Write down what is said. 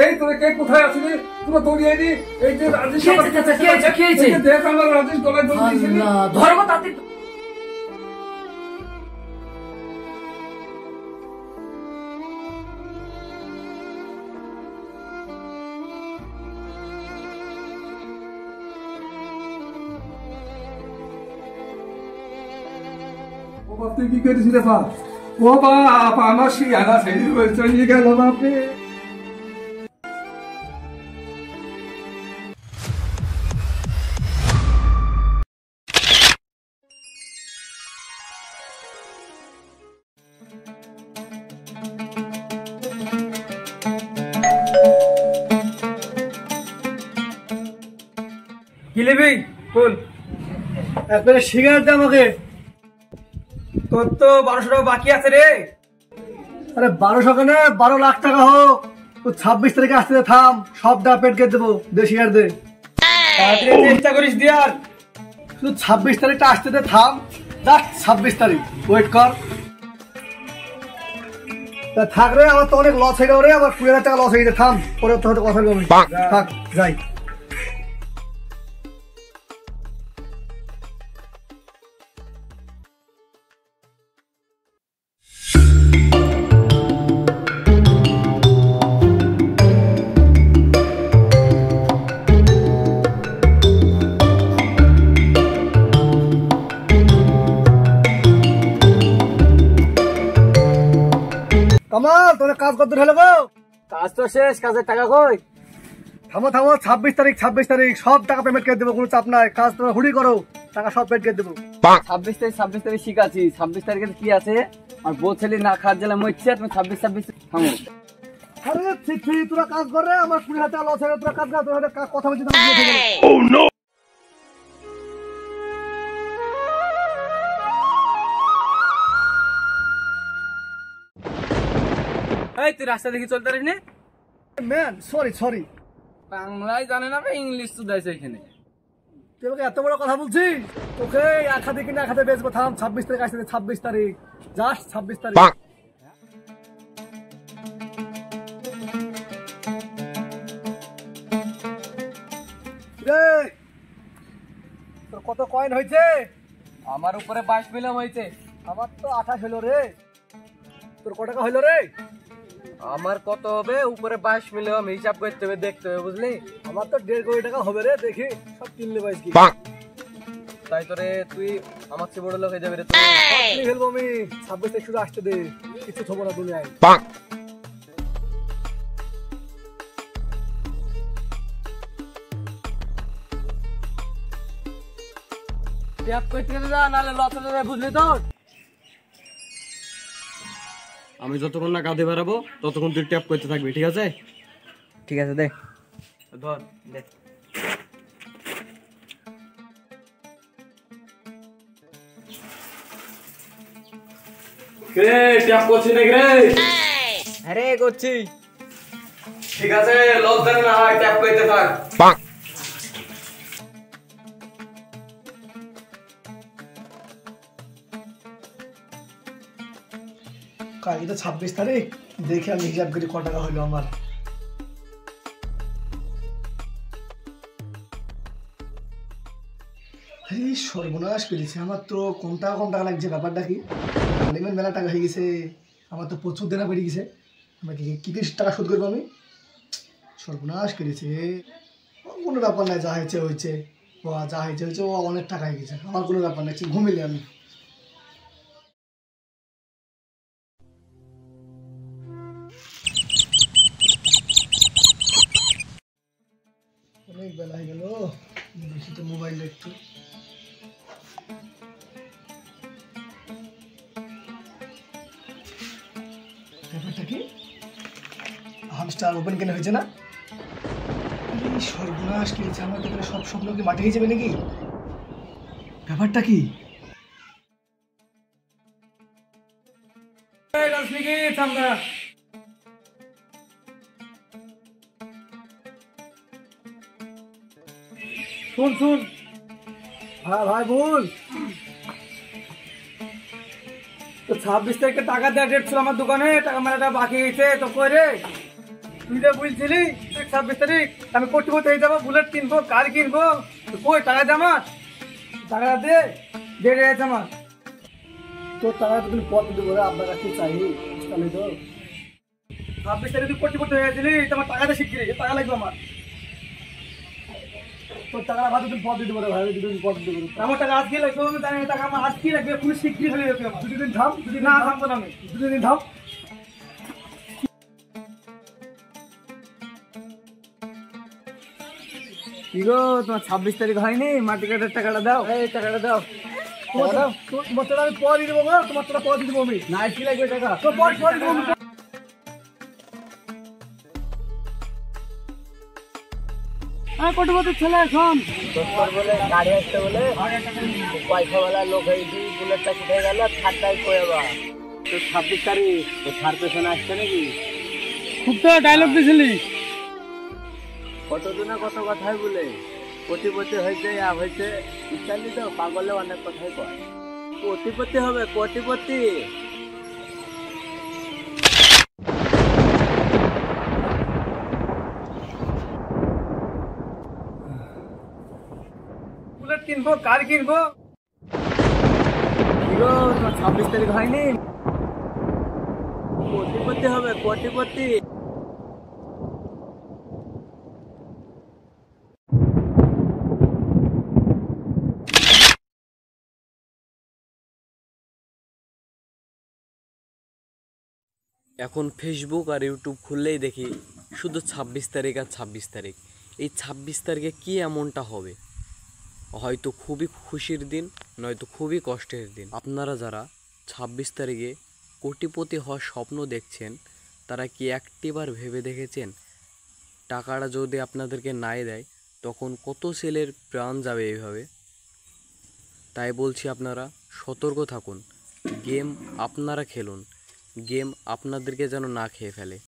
এই তোরা কে কোথায় আছিস? তোরা দৌড়িয়ে নি এই যে রাজেশ দেখ আমার রাজেশ গলায় দৌড় দিয়েছে। ধর্ম তাতে তুই কি করেছিস রে বাপ? ও বাপ আমার শিয়ানা ছেড়ে চলে গেল বাপে। কি নেবি বল। এক প্লেট সিগারেট দে আমাকে। তোর তো 1200 টাকা বাকি আছে রে। আরে 1200 কেনে 12 লাখ টাকা হোক, 26 তারিখে আসতে থাম, সব ডা পেট কেটে দেবো। দে সিগারেট দে। তাড়াতাড়ি চেষ্টা করিস দিয়ার। শুধু 26 তারিখটা আসতে দে, থাম। জাস্ট 26 তারিখ ওয়েট কর। থাক রে, আমার তো অনেক লস হয়ে গেল রে, আমার 20,000 টাকা লস হয়ে গেছে। থাম, পরে তোর হয়তো কথা বলবো। থাক যাই। কামাল, তোর কাজ কত হলো গো? কাজ তো শেষ, কাজের টাকা কই? থামো থামো, 26 তারিখ 26 তারিখ সব টাকা পেমেন্ট করে দেবো, কোনো চাপ নাই। কাজ তোমরা হুড়ি করো, টাকা সব পেমেন্ট করে দেবো। 26 তারিখ শিখাচ্ছি। 26 তারিখে কি আছে? আর বলছিলি না খাওয়ার জেলা মরছে, তুমি 26 থামো। আরে ঠিক ঠিক, তোরা কাজ করে, আমার 20,000 টাকা লস হয়ে গেল। তোরা কাজ কর, তোরা কথা বলছি। এই তুই রাস্তা দেখি চলতে পারিস না? Man sorry sorry. বাংলায় জানে না, ইংলিশ শুধাইছে এখানে। তুই আমাকে এত বড় কথা বলছিস? তোকে এক হাতে কিনে এক হাতে বেচবো। থাম, 26 তারিখ আসতে, 26 তারিখ, জাস্ট 26 তারিখ। তোর কত কয়েন হয়েছে? আমার উপরে 22 মিলিয়ন হয়েছে। আমার তো 28 হলো রে। তোর কত টাকা হইলো রে? আমার কত হবে? উপরে 22 মিলিয়ন। হিসাব করতে হবে, দেখতে হবে, বুঝলি? আমার তো 1.5 কোটি টাকা হবে রে। দেখি সব কিনলে পাইস কি? তাই তো রে, তুই আমার চেয়ে বড় লোক হয়ে যাবে রে। তুই ফেলবো আমি। 26 তারিখ শুধু আসতে দে, কিছু থবো না দুনিয়ায়। ট্যাপ করতে যা, নাহলে লস হয়ে যাবে, বুঝলি তো? আমি যতক্ষণ না কাঁধে বেরাবো ততক্ষণ তুই ট্যাপ করতে থাকবি, ঠিক আছে? ঠিক আছে, দে ধর দে। রে ট্যাপ করছিস নাকি রে? হ্যাঁ রে, করছি। ঠিক আছে, লস দেন না হয়, ট্যাপ করতে থাক। কালকে তো 26 তারিখ, দেখে আমি হিসাব করি কত টাকা হইলো আমার। এই সর্বনাশ করেছে, আমার তো কম টাকা লাগছে। ব্যাপারটা কি? আলিমের মেলা টাকা হয়ে গেছে, আমার তো প্রচুর দেনা বেরিয়ে গেছে। আমাকে কি টাকা শোধ করবো আমি? সর্বনাশ করেছে। কোনো ব্যাপার নাই, যা হয়েছে হয়েছে। ও যা হয়েছে হয়েছে, ও অনেক টাকা হয়ে গেছে, আমার কোনো ব্যাপার নাই। ঘুমিলে আমি অনেক বেলা হয়ে গেল। বেশি তো মোবাইল একটু ব্যাপারটা কি? হামস্টার ওপেন কেন হয়েছে না? সর্বনাশ কি হয়েছে? আমার তো সব স্বপ্ন কি মাটি হয়ে যাবে নাকি? ব্যাপারটা কি? শুন শুন, ভাই বল, 26 তারিখে টাকা দেওয়ার ডেট ছিল আমার দোকানে, টাকা মেলাটা বাকি হয়েছে তো কই রে? তুই যে বলছিলি 26 তারিখ আমি করতে করতে হয়ে যাবো, বুলেট কিনবো, কার কিনবো, তো কই টাকা দে আমার, টাকা দে, ডেট হয়েছে আমার। তোর টাকা তো তুমি পথ দেবো রে, আপনার কাছে চাই তাহলে তো 26 তারিখ তুই করতে করতে হয়ে গেছিলি, তোমার টাকাটা শিগগিরি, টাকা লাগবে আমার। তোর টাকাটা ভালো তুমি পথ দেবো রে ভাই, দুদিন পথ দেবো। আমার টাকা আজকে লাগবে, আমি জানি না টাকা আমার আজকে লাগবে, পুরো শিগগিরি হয়ে যাবে আমার। দুদিন থাম, না থামবো না আমি। দুদিন থাম। কি গো, তোমার 26 তারিখ হয়নি? মাটি কাটার টাকাটা দাও, এই টাকাটা দাও। তোমার টাকা আমি পরে দিয়ে দেবো গো, তোমার টাকা পরে দিয়ে দেবো আমি। না কি লাগবে টাকা? তো পরে দেবো আমি। কোটিপতি ছেলে এখন বলে গাড়ি আসতে বলে পয়সাওয়ালা লোক হয়েছি, বুলেটটা কোথায় গেল, ছাড়টাই কয়েবা তো 26 তারিখ তো ছাড় পেছনে আসছে নাকি? খুব তো ডায়লগ দিছিলি। কতদিনে কত কথাই বলে কোটিপতি হয়েছে, হয়েছে ইত্যাদি, তো পাগলে অনেক কথাই কয়। কোটিপতি হবে, কোটিপতি। বুলেট কিনবো, কার কিনবো। কি গো, তোমার 26 তারিখ হয়নি? কোটিপতি হবে, কোটিপতি। এখন ফেসবুক আর ইউটিউব খুললেই দেখি শুধু 26 তারিখ আর 26 তারিখ। এই 26 তারিখে কি এমনটা হবে? হয়তো খুবই খুশির দিন, নয়তো খুবই কষ্টের দিন। আপনারা যারা 26 তারিখে কোটিপতি হওয়ার স্বপ্ন দেখছেন, তারা কি একটিবার ভেবে দেখেছেন টাকাটা যদি আপনাদেরকে নাই দেয় তখন কত ছেলের প্রাণ যাবে এইভাবে? তাই বলছি, আপনারা সতর্ক থাকুন। গেম আপনারা খেলুন, গেম আপনাদেরকে যেন না খেয়ে ফেলে।